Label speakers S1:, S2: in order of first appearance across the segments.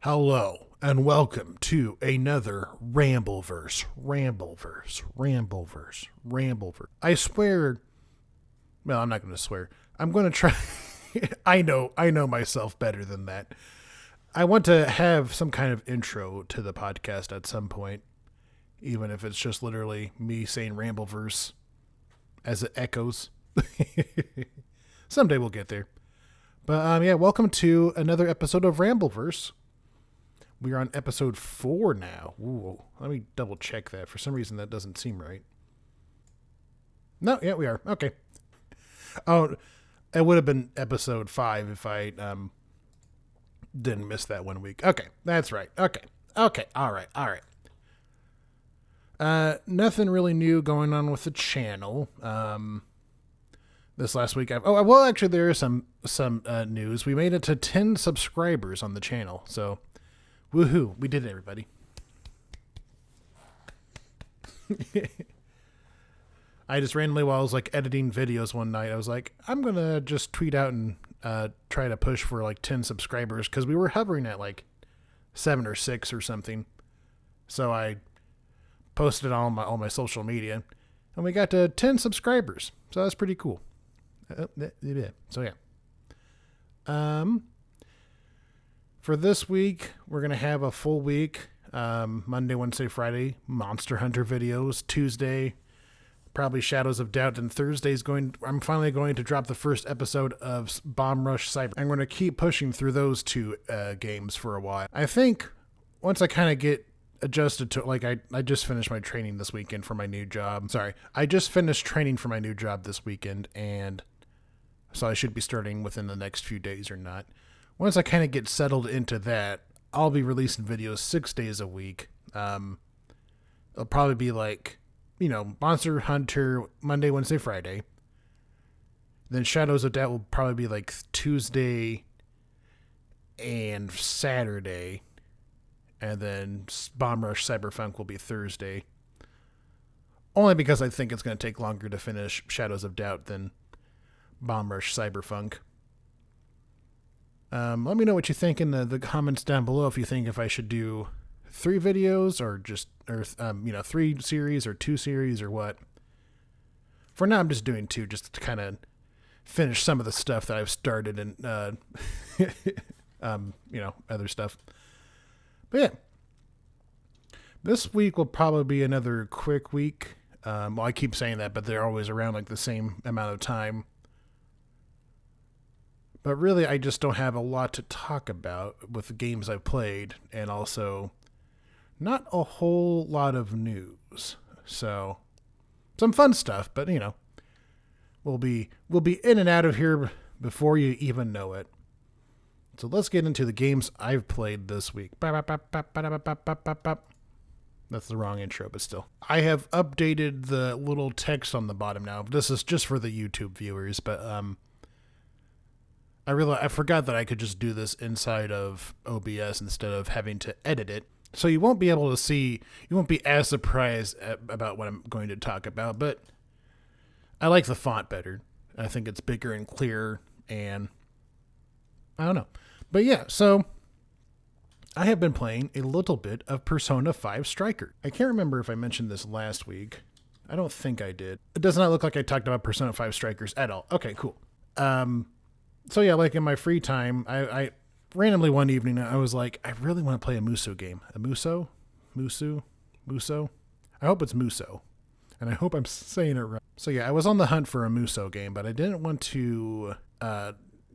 S1: Hello and welcome to another Rambleverse. I swear, well, I'm not going to swear. I'm going to try. I know myself better than that. I want to have some kind of intro to the podcast at some point, even if it's just literally me saying Rambleverse as it echoes. Someday we'll get there. But yeah, welcome to another episode of Rambleverse. We are on episode 4 now. Ooh, let me double check that. For some reason, that doesn't seem right. No, yeah, we are. Okay. Oh, it would have been episode 5 if I didn't miss that 1 week. Okay, that's right. Okay, all right. Nothing really new going on with the channel. This last week, actually, there is some news. We made it to 10 subscribers on the channel, so woohoo! We did it, everybody. I just randomly, while I was like editing videos one night, I was like, I'm gonna just tweet out and try to push for like 10 subscribers because we were hovering at like 7 or 6 or something. So I posted it on all my social media, and we got to 10 subscribers. So that's pretty cool. So yeah. For this week, we're going to have a full week. Monday, Wednesday, Friday, Monster Hunter videos. Tuesday, probably Shadows of Doubt. And Thursday's I'm finally going to drop the first episode of Bomb Rush Cyber. I'm going to keep pushing through those two games for a while. I think once I kind of get adjusted to, like, I just finished my training this weekend for my new job. I just finished training for my new job this weekend, and so I should be starting within the next few days or not. Once I kind of get settled into that, I'll be releasing videos 6 days a week. It'll probably be like, Monster Hunter Monday, Wednesday, Friday. Then Shadows of Doubt will probably be like Tuesday and Saturday. And then Bomb Rush Cyberpunk will be Thursday. Only because I think it's going to take longer to finish Shadows of Doubt than Bomb Rush Cyberpunk. Let me know what you think in the comments down below if I should do 3 videos or 3 series or 2 series or what. For now, I'm just doing 2 just to kind of finish some of the stuff that I've started and, other stuff. But yeah, this week will probably be another quick week. Well, I keep saying that, but they're always around like the same amount of time. But really, I just don't have a lot to talk about with the games I've played, and also not a whole lot of news. So, some fun stuff, but we'll be in and out of here before you even know it. So let's get into the games I've played this week. That's the wrong intro, but still. I have updated the little text on the bottom now. This is just for the YouTube viewers, but I forgot that I could just do this inside of OBS instead of having to edit it. So you won't be able to see, you won't be as surprised about what I'm going to talk about, but I like the font better. I think it's bigger and clearer, and I don't know. But yeah, so I have been playing a little bit of Persona 5 Striker. I can't remember if I mentioned this last week. I don't think I did. It does not look like I talked about Persona 5 Strikers at all. Okay, cool. So yeah, like in my free time, I randomly one evening, I was like, I really want to play a Musou game. A Musou? Musou? I hope it's Musou. And I hope I'm saying it right. So yeah, I was on the hunt for a Musou game, but I didn't want to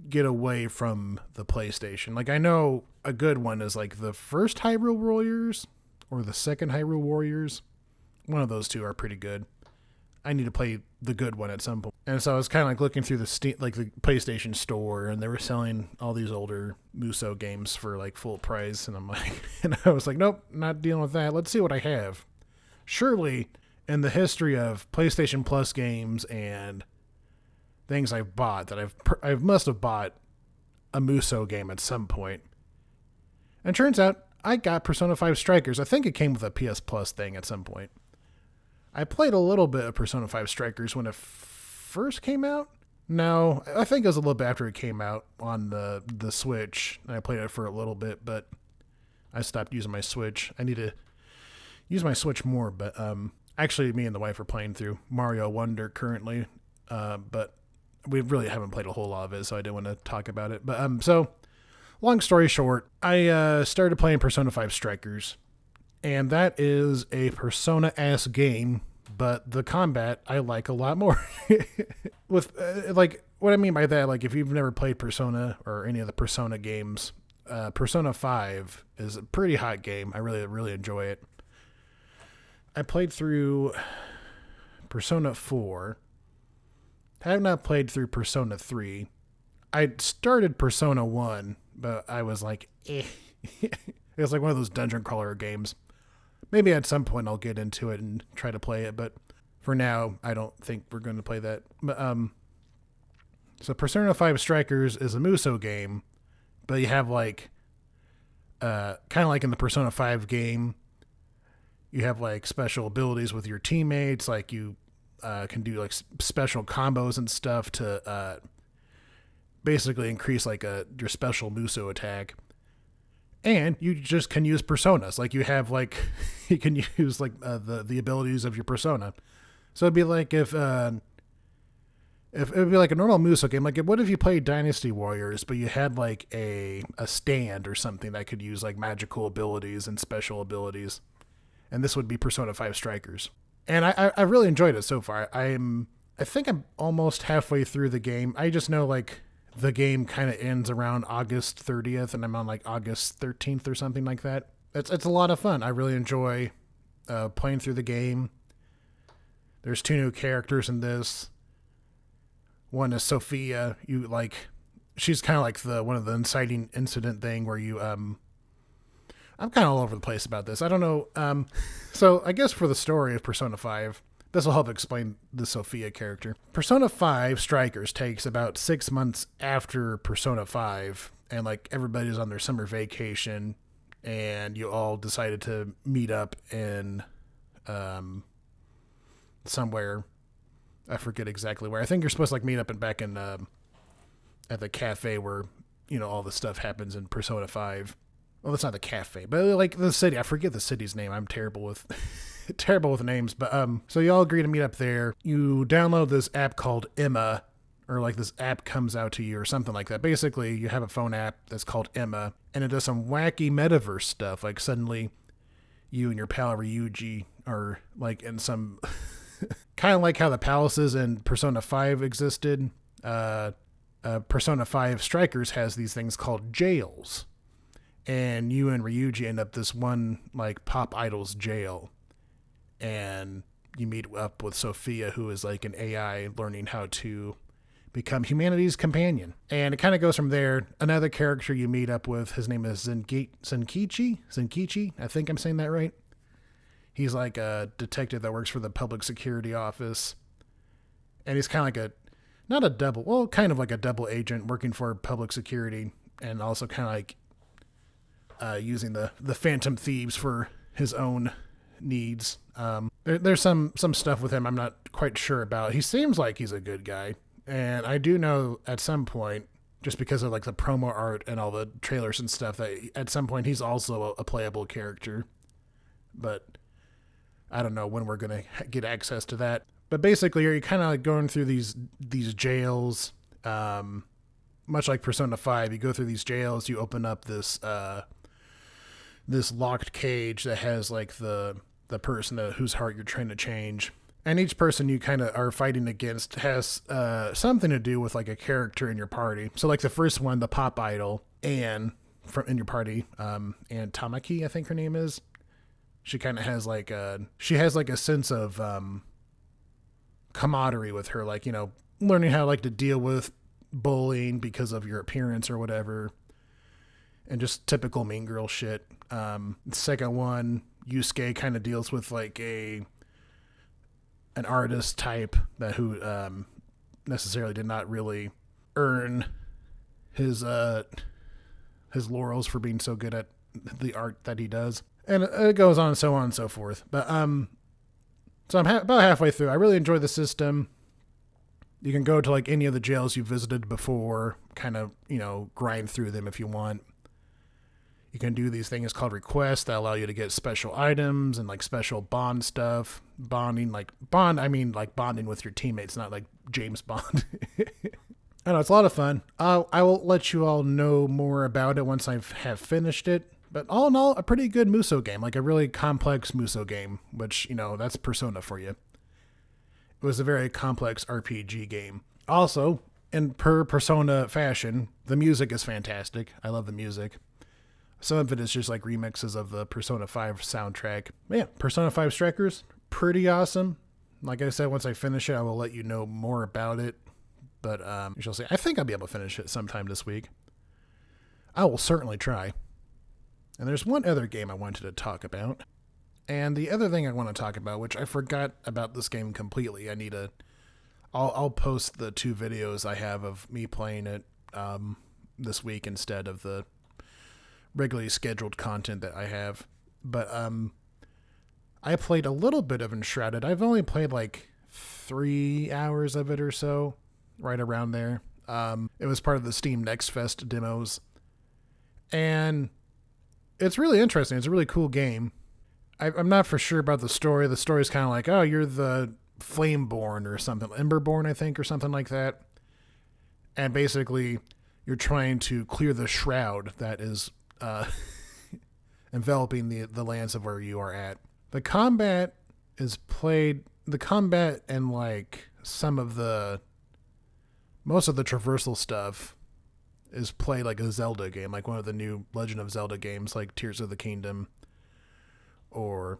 S1: get away from the PlayStation. Like, I know a good one is like the first Hyrule Warriors or the second Hyrule Warriors. One of those two are pretty good. I need to play the good one at some point. And so I was kind of like looking through the PlayStation store, and they were selling all these older Musou games for like full price. And I was like, nope, not dealing with that. Let's see what I have. Surely in the history of PlayStation Plus games and things I've bought that I must have bought a Musou game at some point. And turns out I got Persona 5 Strikers. I think it came with a PS Plus thing at some point. I played a little bit of Persona 5 Strikers when it first came out. No, I think it was a little bit after it came out on the Switch. And I played it for a little bit, but I stopped using my Switch. I need to use my Switch more, but actually me and the wife are playing through Mario Wonder currently, but we really haven't played a whole lot of it, so I didn't want to talk about it. But so long story short, I started playing Persona 5 Strikers, and that is a Persona-ass game, but the combat I like a lot more. With like what I mean by that, like if you've never played Persona or any of the Persona games, Persona 5 is a pretty hot game. I really enjoy it. I played through Persona 4. I have not played through Persona 3. I started Persona 1, but I was like, eh. It was like one of those dungeon crawler games. Maybe at some point I'll get into it and try to play it, but for now, I don't think we're going to play that. But, so Persona 5 Strikers is a Muso game, but you have like, kind of like in the Persona 5 game, you have like special abilities with your teammates, like you can do like special combos and stuff to basically increase like your special Muso attack. And you just can use personas. Like you have like, you can use like the abilities of your persona. So it'd be like if it would be like a normal Muso game, like what if you played Dynasty Warriors, but you had like a stand or something that could use like magical abilities and special abilities. And this would be Persona 5 Strikers. And I really enjoyed it so far. I think I'm almost halfway through the game. I just know like the game kind of ends around August 30th and I'm on like August 13th or something like that. It's a lot of fun. I really enjoy playing through the game. There's 2 new characters in this. One is Sophia. She's kind of like one of the inciting incident thing where you I'm kind of all over the place about this. I don't know. So I guess for the story of Persona 5, this will help explain the Sophia character. Persona 5 Strikers takes about 6 months after Persona 5, and like everybody's on their summer vacation, and you all decided to meet up in somewhere. I forget exactly where. I think you're supposed to like meet up back in at the cafe where all the stuff happens in Persona 5. Well, that's not the cafe, but like the city. I forget the city's name. I'm terrible with names. But so you all agree to meet up there. You download this app called Emma, or like this app comes out to you or something like that. Basically, you have a phone app that's called Emma, and it does some wacky metaverse stuff. Like suddenly, you and your pal Ryuji are like in some kind of like how the palaces in Persona 5 existed. Persona 5 Strikers has these things called jails. And you and Ryuji end up this one like pop idol's jail, and you meet up with Sophia, who is like an AI learning how to become humanity's companion. And it kind of goes from there. Another character you meet up with, his name is Zenkichi. I think I'm saying that right. He's like a detective that works for the public security office, and he's kind of like kind of like a double agent working for public security, and also kind of like using the Phantom Thieves for his own needs. There's some stuff with him I'm not quite sure about. He seems like he's a good guy, and I do know at some point, just because of like the promo art and all the trailers and stuff, that at some point he's also a playable character. But I don't know when we're gonna get access to that. But basically, you're kind of like going through these jails. Much like Persona 5, you go through these jails. You open up this locked cage that has like the person whose heart you're trying to change, and each person you kind of are fighting against has something to do with like a character in your party. So like the first one, the pop idol Anne in your party, Anne Tamaki, I think her name is. She kind of has like a sense of camaraderie with her, like learning how like to deal with bullying because of your appearance or whatever. And just typical mean girl shit. The second one, Yusuke, kind of deals with like an artist type who necessarily did not really earn his laurels for being so good at the art that he does. And it goes on and so forth. But so I'm about halfway through. I really enjoy the system. You can go to like any of the jails you visited before, kind of grind through them if you want. You can do these things called requests that allow you to get special items and like special bond stuff. Bonding, like bond, I mean like bonding with your teammates, not like James Bond. I know, it's a lot of fun. I will let you all know more about it once I have finished it. But all in all, a pretty good Muso game, like a really complex Muso game, which, you know, that's Persona for you. It was a very complex RPG game. Also, in per Persona fashion, the music is fantastic. I love the music. Some of it is just like remixes of the Persona 5 soundtrack. But yeah, Persona 5 Strikers, pretty awesome. Like I said, once I finish it, I will let you know more about it. But you shall see. I think I'll be able to finish it sometime this week. I will certainly try. And there's one other game I wanted to talk about. And the other thing I want to talk about, which I forgot about this game completely. I'll post the 2 videos I have of me playing it this week instead of the regularly scheduled content that I have. But I played a little bit of Enshrouded. I've only played like 3 hours of it or so, right around there. It was part of the Steam Next Fest demos. And it's really interesting. It's a really cool game. I'm not for sure about the story. The story's kind of like, oh, you're the Flameborn or something. Emberborn, I think, or something like that. And basically, you're trying to clear the shroud that is enveloping the lands of where you are at. The combat and like most of the traversal stuff is played like a Zelda game, like one of the new Legend of Zelda games, like Tears of the Kingdom or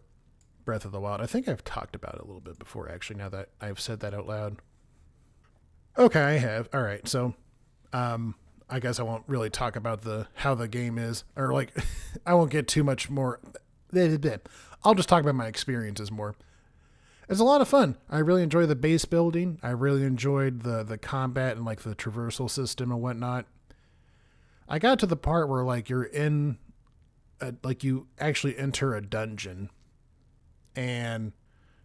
S1: Breath of the Wild. I think I've talked about it a little bit before, actually, now that I've said that out loud. Okay, I have. All right, so I guess I won't really talk about how the game is, or like I won't get too much more. I'll just talk about my experiences more. It's a lot of fun. I really enjoy the base building. I really enjoyed the combat and like the traversal system and whatnot. I got to the part where like you're in like you actually enter a dungeon, and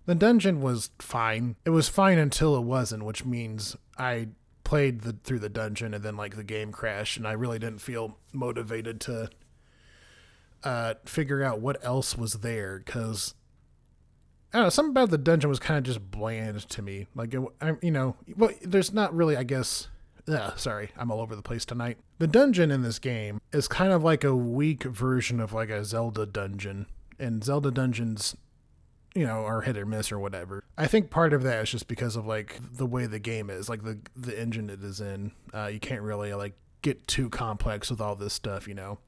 S1: the dungeon was fine. It was fine until it wasn't, which means I played through the dungeon and then like the game crashed, and I really didn't feel motivated to figure out what else was there, because I don't know, something about the dungeon was kind of just bland to me. Like, there's not really, I guess. Sorry, I'm all over the place tonight. The dungeon in this game is kind of like a weak version of like a Zelda dungeon, and Zelda dungeons, are hit or miss or whatever. I think part of that is just because of like the way the game is, like the engine it is in. You can't really like get too complex with all this stuff, You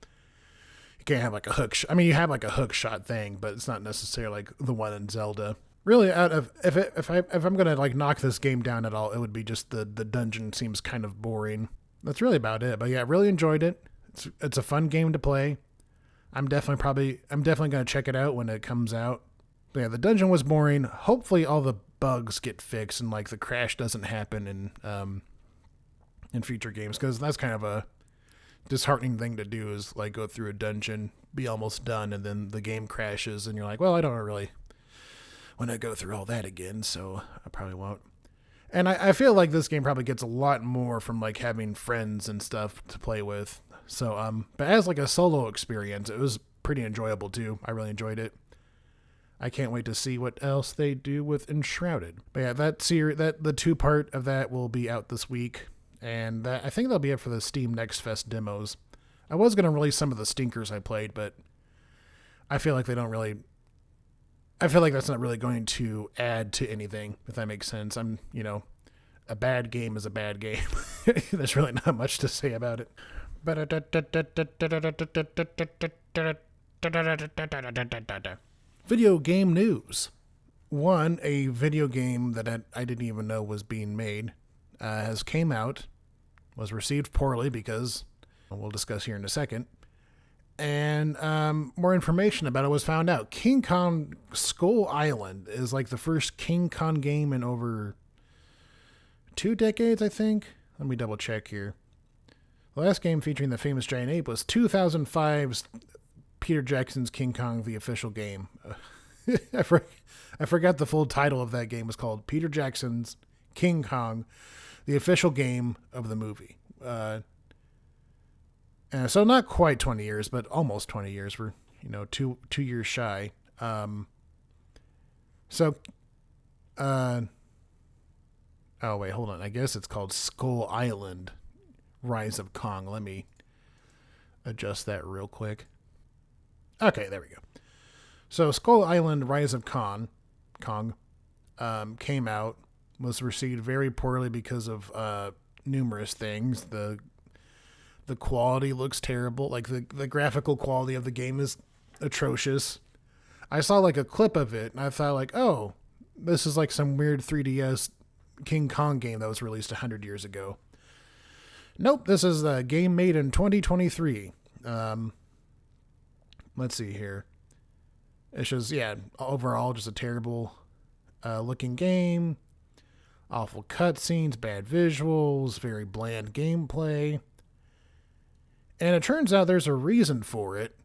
S1: can't have like a hook. You have like a hook shot thing, but it's not necessarily like the one in Zelda. Really, out of if I'm gonna like knock this game down at all, it would be just the dungeon seems kind of boring. That's really about it. But yeah, I really enjoyed it. It's a fun game to play. I'm definitely gonna check it out when it comes out. But yeah, the dungeon was boring. Hopefully, all the bugs get fixed and like the crash doesn't happen in future games, because that's kind of a disheartening thing to do, is like go through a dungeon, be almost done, and then the game crashes and you're like, well, I don't really want to go through all that again, so I probably won't. And I feel like this game probably gets a lot more from like having friends and stuff to play with. So but as like a solo experience, it was pretty enjoyable too. I really enjoyed it. I can't wait to see what else they do with Enshrouded. But yeah, the 2-part of that will be out this week. And I think that'll be it for the Steam Next Fest demos. I was going to release some of the stinkers I played, but I feel like that's not really going to add to anything, if that makes sense. A bad game is a bad game. There's really not much to say about it. Video game news. One, a video game that I didn't even know was being made has came out, was received poorly because we'll discuss here in a second, and more information about it was found out. King Kong Skull Island is like the first King Kong game in over 2 decades, I think. Let me double check here. The last game featuring the famous giant ape was 2005's Peter Jackson's King Kong, the official game. I forgot the full title of that game was called Peter Jackson's King Kong, the official game of the movie. So not quite 20 years, but almost 20 years. We're, two years shy. So, oh wait, hold on. I guess it's called Skull Island Rise of Kong. Let me adjust that real quick. Okay, there we go. So Skull Island Rise of Kong came out, was received very poorly because of numerous things. The quality looks terrible. Like the graphical quality of the game is atrocious. I saw like a clip of it and I thought like, oh, this is like some weird 3DS King Kong game that was released 100 years ago. Nope, this is a game made in 2023. Let's see here. It's just, overall just a terrible looking game. Awful cutscenes, bad visuals, very bland gameplay. And it turns out there's a reason for it.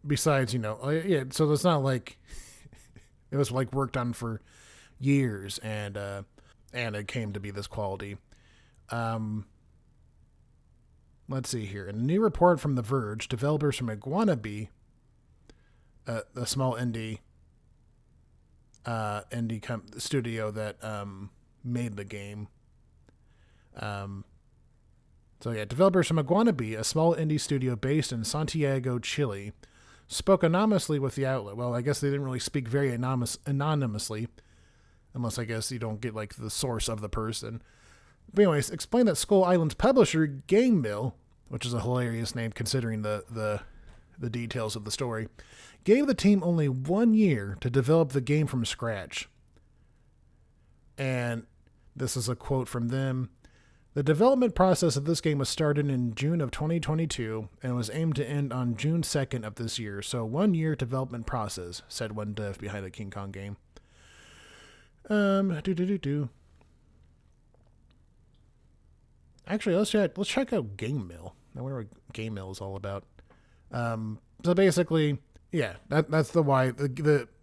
S1: Besides, so it's not like it was like worked on for years and it came to be this quality. Let's see here. In a new report from The Verge, developers from Iguanabee, a small indie studio that made the game. Developers from Iguanabee, a small indie studio based in Santiago, Chile, spoke anonymously with the outlet. Well, I guess they didn't really speak very anonymously, unless I guess you don't get like the source of the person. But anyways, explained that Skull Island's publisher, Game Mill, which is a hilarious name considering the details of the story, gave the team only 1 year to develop the game from scratch. And this is a quote from them. The development process of this game was started in June of 2022 and was aimed to end on June 2nd of this year. So 1 year development process, said one dev behind the King Kong game. Actually, let's check out Game Mill. I wonder what Game Mill is all about. So basically, that's the why.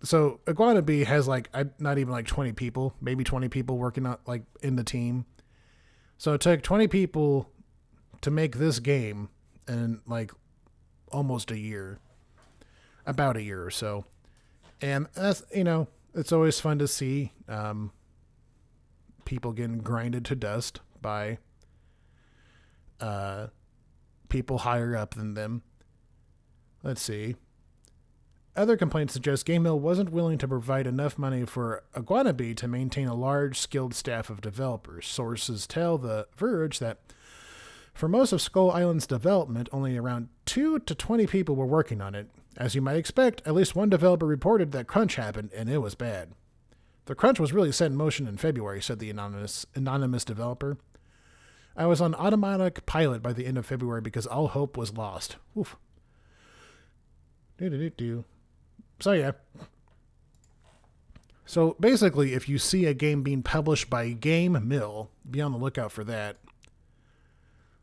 S1: So Iguanabee has like not even like 20 people, maybe 20 people working on like in the team. So it took 20 people to make this game in like almost a year, about a year or so. And that's, it's always fun to see people getting grinded to dust by people higher up than them. Let's see. Other complaints suggest Game Mill wasn't willing to provide enough money for Iguanabee to maintain a large, skilled staff of developers. Sources tell The Verge that for most of Skull Island's development, only around 2 to 20 people were working on it. As you might expect, at least one developer reported that crunch happened, and it was bad. The crunch was really set in motion in February, said the anonymous developer. I was on automatic pilot by the end of February because all hope was lost. Oof. So yeah. So basically, if you see a game being published by Game Mill, be on the lookout for that.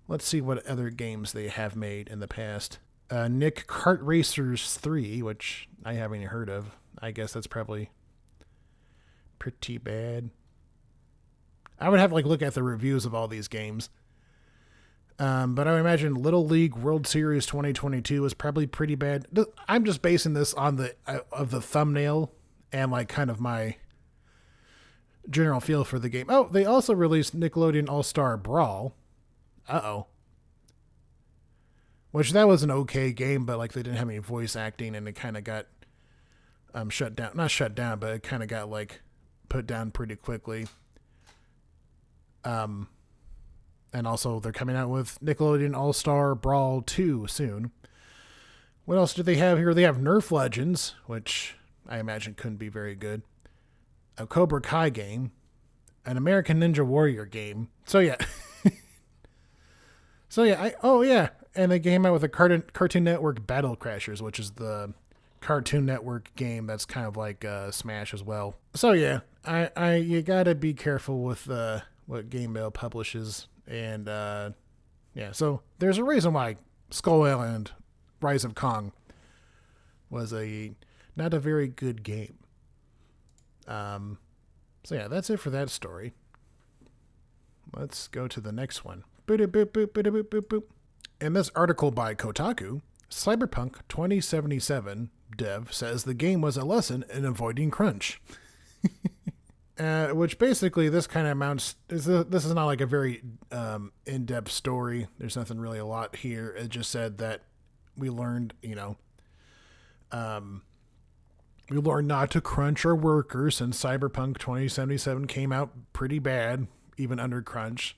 S1: Let's see what other games they have made in the past. Nick Kart Racers 3, which I haven't even heard of. I guess that's probably pretty bad. I would have to look at the reviews of all these games. But I would imagine Little League World Series 2022 is probably pretty bad. I'm just basing this on the thumbnail and kind of my general feel for the game. Oh, they also released Nickelodeon All-Star Brawl. Uh-oh. Which that was an okay game, but they didn't have any voice acting and it kind of got shut down. Not shut down, but it kind of got put down pretty quickly. And also they're coming out with Nickelodeon All-Star Brawl 2 soon. What else do they have here? They have Nerf Legends, which I imagine couldn't be very good. A Cobra Kai game. An American Ninja Warrior game. So yeah. And they came out with a Cartoon Network Battle Crashers, which is the Cartoon Network game that's kind of like Smash as well. So yeah, you gotta be careful with what Game Mill publishes. And so there's a reason why Skull Island Rise of Kong was not a very good game. So yeah, that's it for that story. Let's go to the next one. Boop, boop, boop, boop, boop, boop, boop. In this article by Kotaku, Cyberpunk 2077 dev says the game was a lesson in avoiding crunch. Which basically this kind of amounts... This is not like a very in-depth story. There's nothing really a lot here. It just said that we learned, we learned not to crunch our workers since Cyberpunk 2077 came out pretty bad, even under crunch.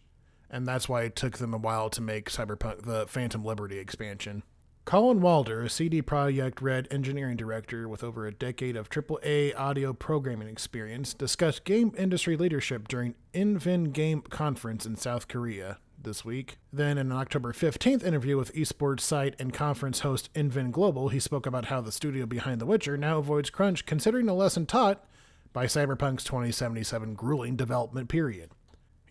S1: And that's why it took them a while to make Cyberpunk, the Phantom Liberty expansion. Colin Walder, a CD Projekt Red engineering director with over a decade of AAA audio programming experience, discussed game industry leadership during Invin Game Conference in South Korea this week. Then in an October 15th interview with esports site and conference host Invin Global, he spoke about how the studio behind The Witcher now avoids crunch, considering a lesson taught by Cyberpunk's 2077 grueling development period.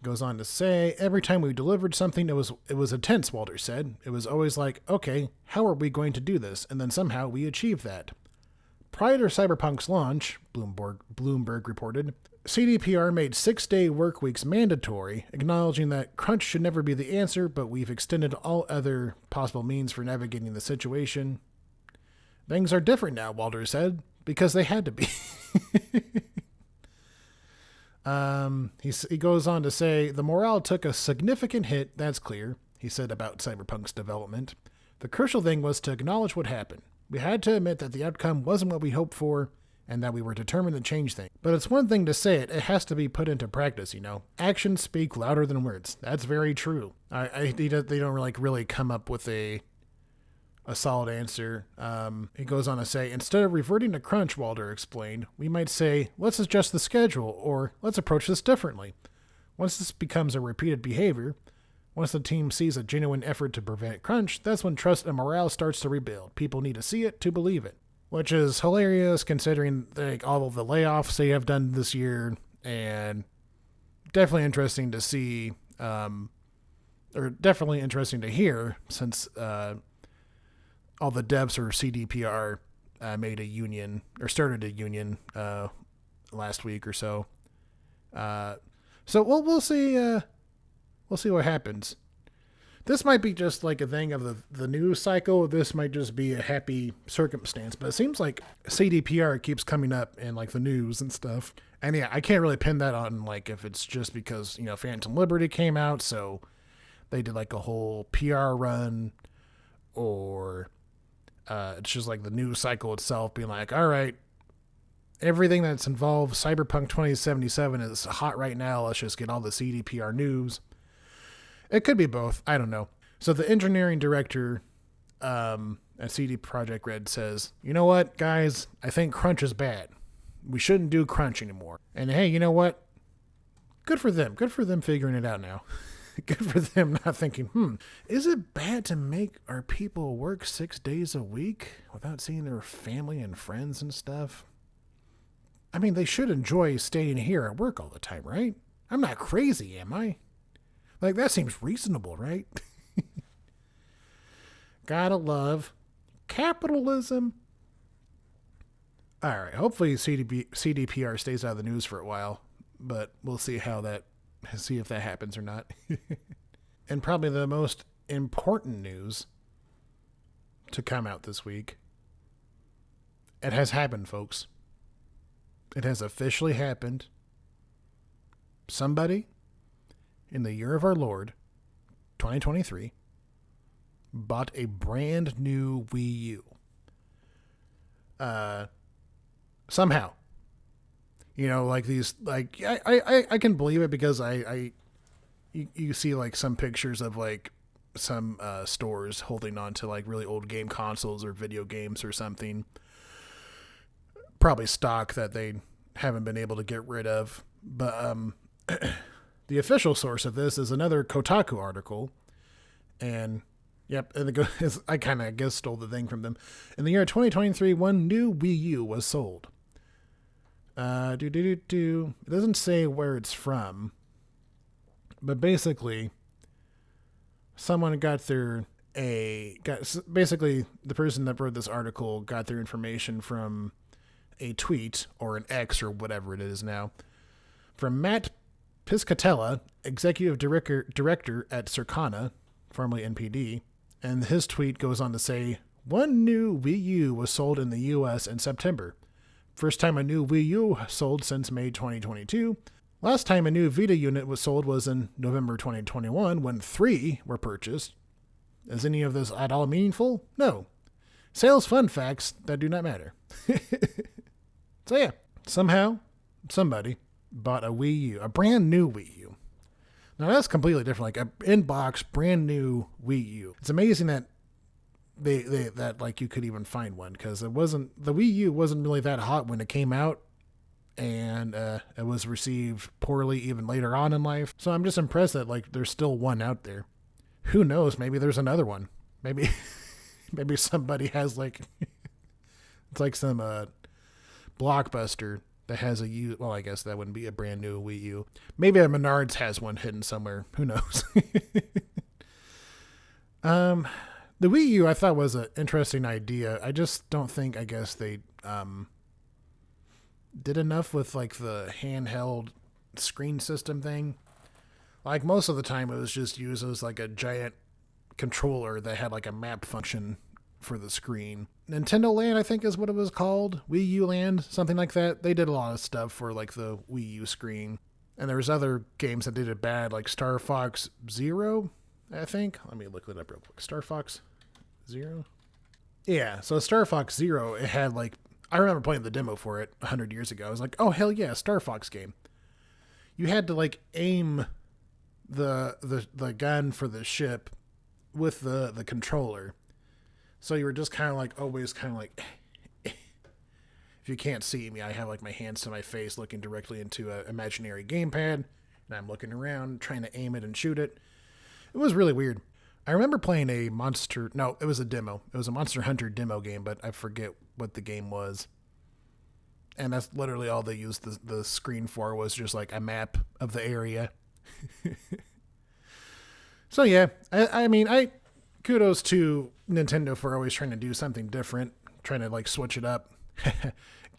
S1: Goes on to say, every time we delivered something, it was intense, Walter said. It was always like, okay, how are we going to do this? And then somehow we achieved that. Prior to Cyberpunk's launch, Bloomberg reported, CDPR made 6-day work weeks mandatory, acknowledging that crunch should never be the answer, but we've extended all other possible means for navigating the situation. Things are different now, Walter said, because they had to be. He goes on to say, the morale took a significant hit, that's clear, he said about Cyberpunk's development. The crucial thing was to acknowledge what happened. We had to admit that the outcome wasn't what we hoped for, and that we were determined to change things. But it's one thing to say it, it has to be put into practice, Actions speak louder than words. That's very true. They don't really come up with a solid answer. He goes on to say, instead of reverting to crunch, Walter explained, we might say, let's adjust the schedule, or let's approach this differently. Once this becomes a repeated behavior, once the team sees a genuine effort to prevent crunch, that's when trust and morale starts to rebuild. People need to see it to believe it. Which is hilarious considering all of the layoffs they have done this year, and definitely interesting to see, or definitely interesting to hear, since all the devs for CDPR made a union, or started a union last week or so. So we'll see. We'll see what happens. This might be just like a thing of the news cycle. This might just be a happy circumstance. But it seems like CDPR keeps coming up in like the news and stuff. And yeah, I can't really pin that on like if it's just because, Phantom Liberty came out, so they did like a whole PR run, or it's just like the news cycle itself being like, all right, everything that's involved Cyberpunk 2077 is hot right now. Let's just get all the CDPR news. It could be both. I don't know. So the engineering director at CD Projekt Red says, you know what, guys? I think crunch is bad. We shouldn't do crunch anymore. And hey, you know what? Good for them. Good for them figuring it out now. Good for them not thinking, is it bad to make our people work 6 days a week without seeing their family and friends and stuff? I mean, they should enjoy staying here at work all the time, right? I'm not crazy, am I? Like, that seems reasonable, right? Gotta love capitalism. All right, hopefully CDPR stays out of the news for a while, but we'll see if that happens or not. And probably the most important news to come out this week. It has happened, folks. It has officially happened. Somebody in the year of our Lord, 2023, bought a brand new Wii-U. Somehow. Like these, like, I can believe it because you see like some pictures of like some stores holding on to like really old game consoles or video games or something. Probably stock that they haven't been able to get rid of. But the official source of this is another Kotaku article. And yep, I kind of guess stole the thing from them. In the year 2023, one new Wii U was sold. It doesn't say where it's from, but basically, someone basically the person that wrote this article got their information from a tweet or an X or whatever it is now, from Matt Piscatella, executive director at Circana, formerly NPD, And his tweet goes on to say, one new Wii U was sold in the US in September. First time a new Wii U sold since May 2022. Last time a new Vita unit was sold was in November 2021 when 3 were purchased. Is any of this at all meaningful? No. Sales fun facts that do not matter. So yeah, somehow, somebody bought a Wii U, a brand new Wii U. Now that's completely different, like an in-box, brand new Wii U. It's amazing that that like you could even find one, because the Wii U wasn't really that hot when it came out, and it was received poorly even later on in life. So I'm just impressed that like there's still one out there. Who knows? Maybe there's another one. Maybe somebody has like it's like some Blockbuster that has a U. Well, I guess that wouldn't be a brand new Wii U. Maybe a Menards has one hidden somewhere. Who knows? The Wii U I thought was an interesting idea. I just don't think, I guess they did enough with like the handheld screen system thing. Like most of the time it was just used as like a giant controller that had like a map function for the screen. Nintendo Land, I think is what it was called. Wii U Land, something like that. They did a lot of stuff for like the Wii U screen. And there was other games that did it bad, like Star Fox Zero, I think. Let me look it up real quick. Star Fox Zero? Yeah, so Star Fox Zero, it had like, I remember playing the demo for it 100 years ago. I was like, oh hell yeah, Star Fox game. You had to like aim the gun for the ship with the controller. So you were just kind of like, always kind of like, if you can't see me, I have like my hands to my face looking directly into an imaginary gamepad, and I'm looking around trying to aim it and shoot it. It was really weird. I remember playing it was a demo. It was a Monster Hunter demo game, but I forget what the game was. And that's literally all they used the screen for, was just like a map of the area. So yeah, I mean, kudos to Nintendo for always trying to do something different, trying to like switch it up.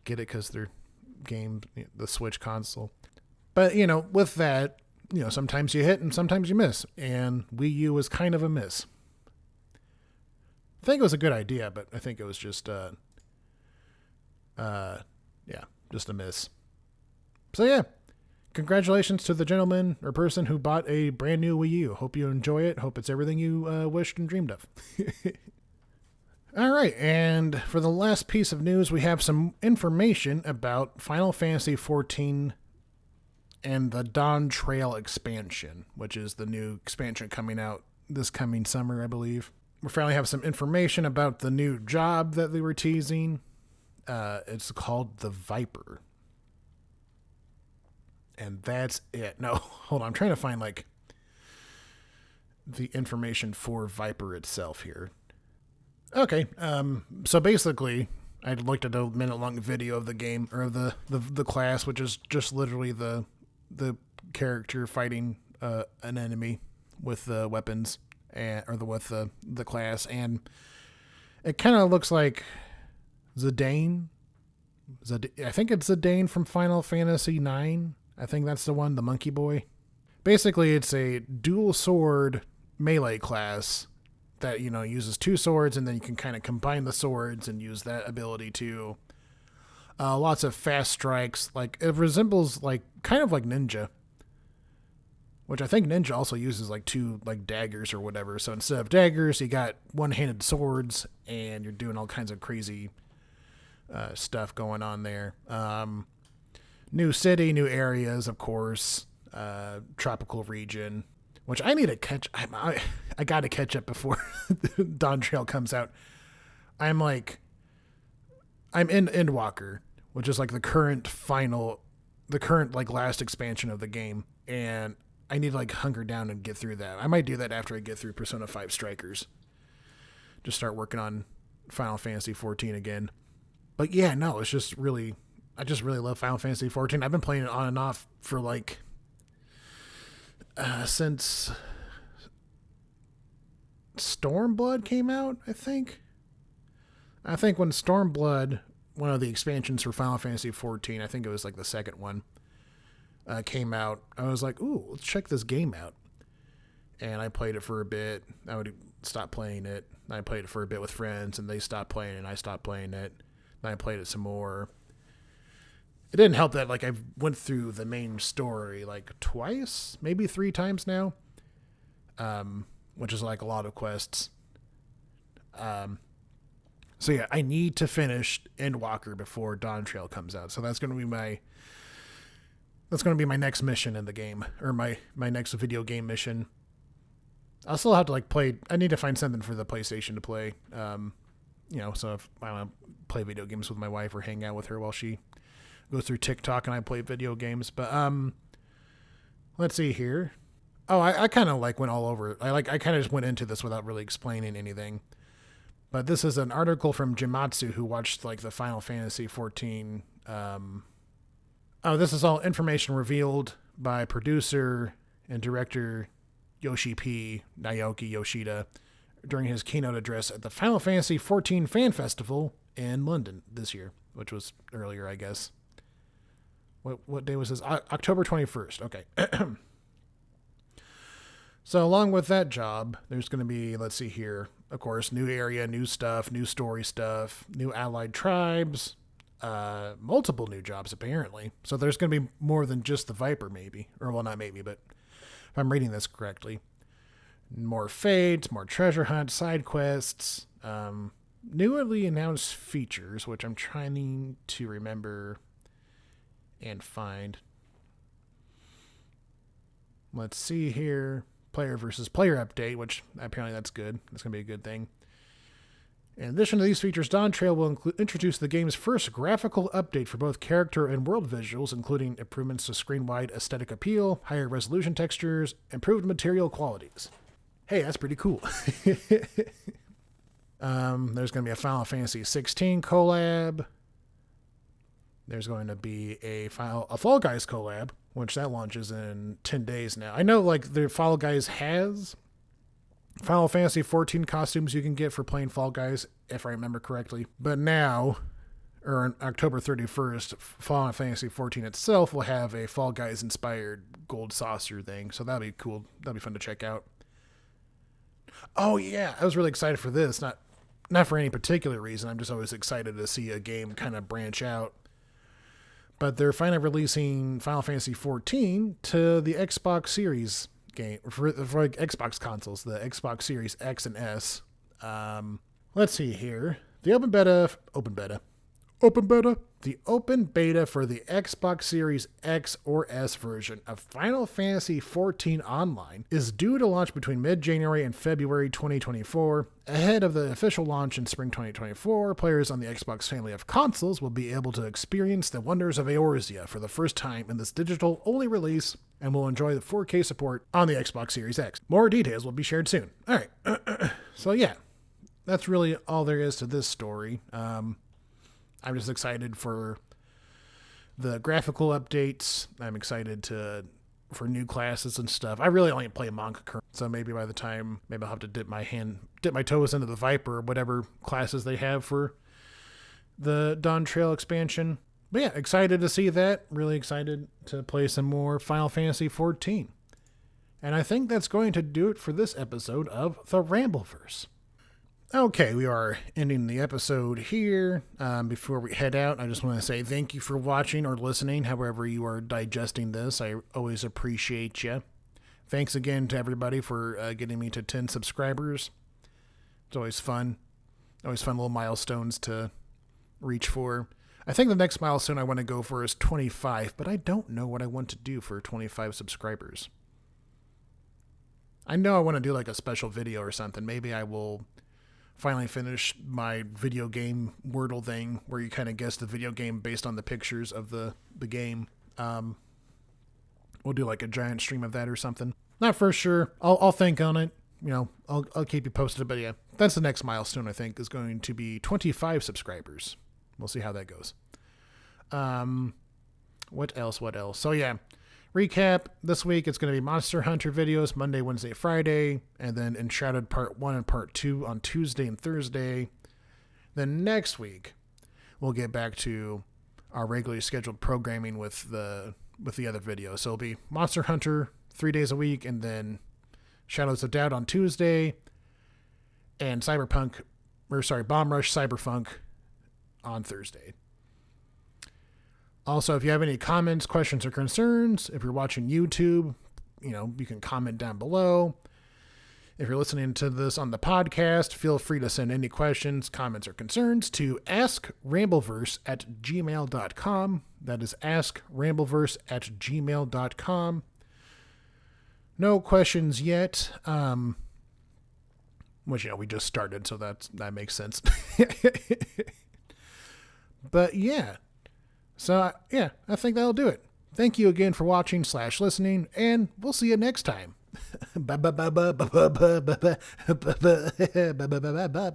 S1: Get it? Because their game, the Switch console. But with that, sometimes you hit and sometimes you miss, and Wii U was kind of a miss. I think it was a good idea, but I think it was just just a miss. So yeah, congratulations to the gentleman or person who bought a brand new Wii U. Hope you enjoy it. Hope it's everything you wished and dreamed of. All right, and for the last piece of news, we have some information about Final Fantasy XIV and the Dawntrail expansion, which is the new expansion coming out this coming summer, I believe. We finally have some information about the new job that they were teasing. It's called the Viper. And that's it. No, hold on. I'm trying to find like the information for Viper itself here. Okay. So basically, I looked at a minute-long video of the game, or the class, which is just literally the character fighting an enemy with the weapons, with the class, and it kind of looks like Zidane. I think it's Zidane from Final Fantasy IX. I think that's the one, the monkey boy. Basically, it's a dual sword melee class that uses 2 swords, and then you can kind of combine the swords and use that ability to lots of fast strikes. Like it resembles kind of like Ninja, which I think Ninja also uses 2 daggers or whatever. So instead of daggers, you got one-handed swords, and you're doing all kinds of crazy stuff going on there. New city, new areas, of course. Tropical region, which I need to catch. I got to catch up before Dawntrail comes out. I'm in Endwalker, which is the current last expansion of the game, and I need to hunker down and get through that. I might do that after I get through Persona 5 Strikers. Just start working on Final Fantasy 14 again. But yeah, no, it's just really, I just really love Final Fantasy 14. I've been playing it on and off for since Stormblood came out, I think. I think when Stormblood, one of the expansions for Final Fantasy 14, I think it was the second one, came out, I was like, ooh, let's check this game out. And I played it for a bit. I would stopped playing it. I played it for a bit with friends, and they stopped playing it, and I stopped playing it. Then I played it some more. It didn't help that, like, I went through the main story, like, twice, maybe 3 times now, which is, like, a lot of quests. So, yeah, I need to finish Endwalker before Dawntrail comes out. So that's going to be my next mission in the game, or my next video game mission. I'll still have to, like, play. I need to find something for the PlayStation to play. So if I want to play video games with my wife or hang out with her while she goes through TikTok and I play video games. But let's see here. Oh, I kind of like went all over. I kind of just went into this without really explaining anything. But this is an article from Jimatsu, who watched, like, the Final Fantasy 14. This is all information revealed by producer and director Naoki Yoshida during his keynote address at the Final Fantasy 14 Fan Festival in London this year, which was earlier, I guess. What day was this? October 21st. Okay. So along with that job, there's going to be, let's see here, of course, new area, new stuff, new story stuff, new allied tribes, multiple new jobs apparently. So there's going to be more than just the Viper, maybe. Or, well, not maybe, but if I'm reading this correctly. More fades, more treasure hunts, side quests, newly announced features, which I'm trying to remember and find. Let's see here. Player versus player update, which apparently that's good. That's going to be a good thing. In addition to these features, Dawntrail will introduce the game's first graphical update for both character and world visuals, including improvements to screen-wide aesthetic appeal, higher resolution textures, improved material qualities. Hey, that's pretty cool. There's going to be a Final Fantasy 16 collab. There's going to be a Fall Guys collab, which that launches in 10 days now. I know, like, the Fall Guys has Final Fantasy 14 costumes you can get for playing Fall Guys, if I remember correctly. But now, or on October 31st, Final Fantasy 14 itself will have a Fall Guys inspired gold saucer thing. So that'll be cool. That'll be fun to check out. Oh yeah, I was really excited for this. Not for any particular reason. I'm just always excited to see a game kind of branch out. But they're finally releasing Final Fantasy 14 to the Xbox Series game for Xbox consoles, the Xbox Series X and S. Let's see here. The open beta, the open beta for the Xbox Series X or S version of Final Fantasy XIV Online is due to launch between mid-January and February 2024. Ahead of the official launch in spring 2024, players on the Xbox family of consoles will be able to experience the wonders of Eorzea for the first time in this digital-only release and will enjoy the 4K support on the Xbox Series X. More details will be shared soon. All right. So yeah, that's really all there is to this story. I'm just excited for the graphical updates. I'm excited for new classes and stuff. I really only play Monk currently, so maybe by the time, I'll have to dip my toes into the Viper or whatever classes they have for the Dawntrail expansion. But yeah, excited to see that. Really excited to play some more Final Fantasy XIV. And I think that's going to do it for this episode of The Rambleverse. Okay, we are ending the episode here. Before we head out, I just want to say thank you for watching or listening, however you are digesting this. I always appreciate you. Thanks again to everybody for getting me to 10 subscribers. It's always fun. Always fun little milestones to reach for. I think the next milestone I want to go for is 25, but I don't know what I want to do for 25 subscribers. I know I want to do like a special video or something. Maybe I will finally finish my video game Wordle thing where you kind of guess the video game based on the pictures of the game. We'll do like a giant stream of that or something. Not for sure. I'll think on it. You know, I'll keep you posted. But yeah, that's the next milestone I think is going to be 25 subscribers. We'll see how that goes. What else? So yeah, recap. This week it's going to be Monster Hunter videos Monday, Wednesday, Friday, and then Enshrouded Part 1 and Part 2 on Tuesday and Thursday. Then next week we'll get back to our regularly scheduled programming with the other videos. So it'll be Monster Hunter 3 days a week, and then Shadows of Doubt on Tuesday, and Bomb Rush Cyberpunk on Thursday. Also, if you have any comments, questions, or concerns, if you're watching YouTube, you can comment down below. If you're listening to this on the podcast, feel free to send any questions, comments, or concerns to askrambleverse@gmail.com. That is askrambleverse@gmail.com. No questions yet. Which, we just started, so that makes sense. But yeah. So, I think that'll do it. Thank you again for watching / listening, and we'll see you next time.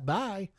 S1: Bye.